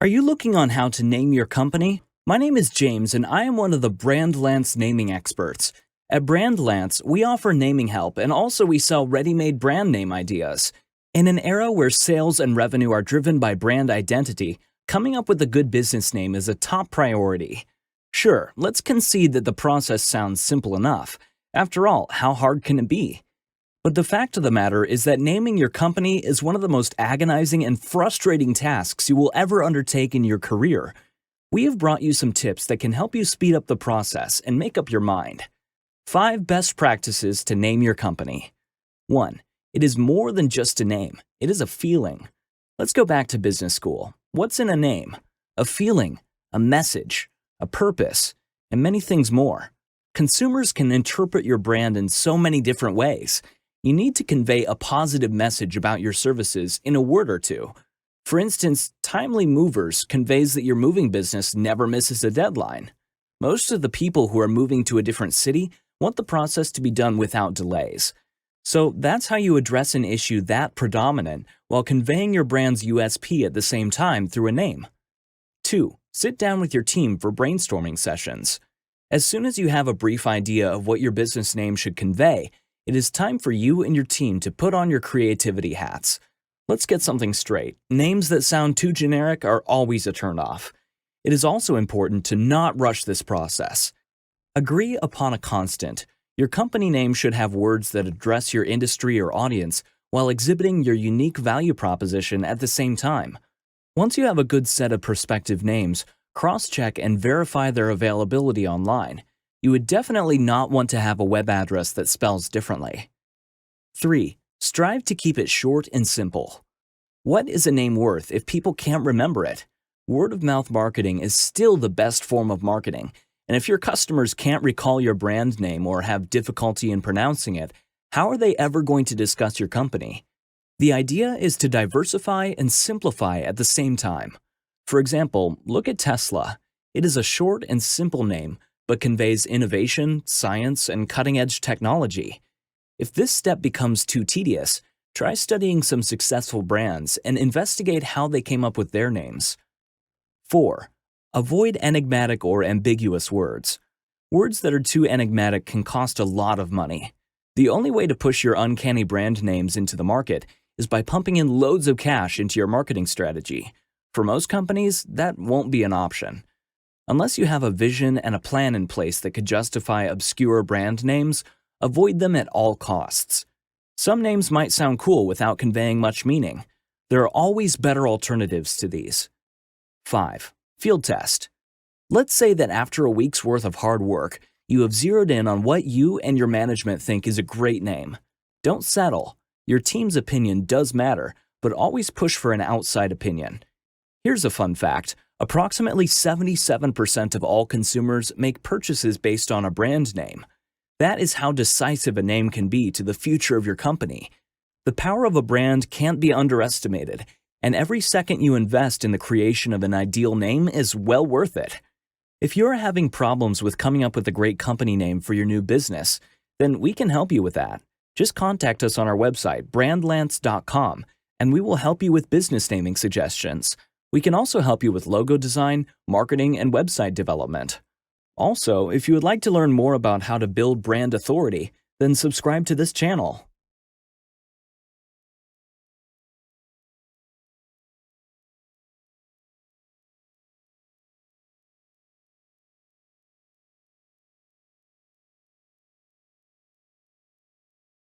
Are you looking on how to name your company? My name is James and I am one of the Brandlance naming experts. At Brandlance, we offer naming help and also we sell ready-made brand name ideas. In an era where sales and revenue are driven by brand identity, coming up with a good business name is a top priority. Sure, let's concede that the process sounds simple enough. After all, how hard can it be? But the fact of the matter is that naming your company is one of the most agonizing and frustrating tasks you will ever undertake in your career. We have brought you some tips that can help you speed up the process and make up your mind. 5 best practices to name your company. 1. It is more than just a name. It is a feeling. Let's go back to business school. What's in a name? A feeling, a message, a purpose, and many things more. Consumers can interpret your brand in so many different ways. You need to convey a positive message about your services in a word or two. For instance, Timely Movers conveys that your moving business never misses a deadline. Most of the people who are moving to a different city want the process to be done without delays. So that's how you address an issue that predominant while conveying your brand's USP at the same time through a name. 2. Sit down with your team for brainstorming sessions. As soon as you have a brief idea of what your business name should convey, it is time for you and your team to put on your creativity hats. Let's get something straight. Names that sound too generic are always a turnoff. It is also important to not rush this process. Agree upon a constant. Your company name should have words that address your industry or audience while exhibiting your unique value proposition at the same time. Once you have a good set of prospective names, cross-check and verify their availability online. You would definitely not want to have a web address that spells differently. 3. Strive to keep it short and simple. What is a name worth if people can't remember it? Word-of-mouth marketing is still the best form of marketing, and if your customers can't recall your brand name or have difficulty in pronouncing it, how are they ever going to discuss your company? The idea is to diversify and simplify at the same time. For example, look at Tesla. It is a short and simple name, but conveys innovation, science, and cutting-edge technology. If this step becomes too tedious, try studying some successful brands and investigate how they came up with their names. 4. Avoid enigmatic or ambiguous words. Words that are too enigmatic can cost a lot of money. The only way to push your uncanny brand names into the market is by pumping in loads of cash into your marketing strategy. For most companies, that won't be an option. Unless you have a vision and a plan in place that could justify obscure brand names, avoid them at all costs. Some names might sound cool without conveying much meaning. There are always better alternatives to these. 5. Field test. Let's say that after a week's worth of hard work, you have zeroed in on what you and your management think is a great name. Don't settle. Your team's opinion does matter, but always push for an outside opinion. Here's a fun fact. Approximately 77% of all consumers make purchases based on a brand name. That is how decisive a name can be to the future of your company. The power of a brand can't be underestimated, and every second you invest in the creation of an ideal name is well worth it. If you're having problems with coming up with a great company name for your new business, then we can help you with that. Just contact us on our website, brandlance.com, and we will help you with business naming suggestions. We can also help you with logo design, marketing, and website development. Also, if you would like to learn more about how to build brand authority, then subscribe to this channel.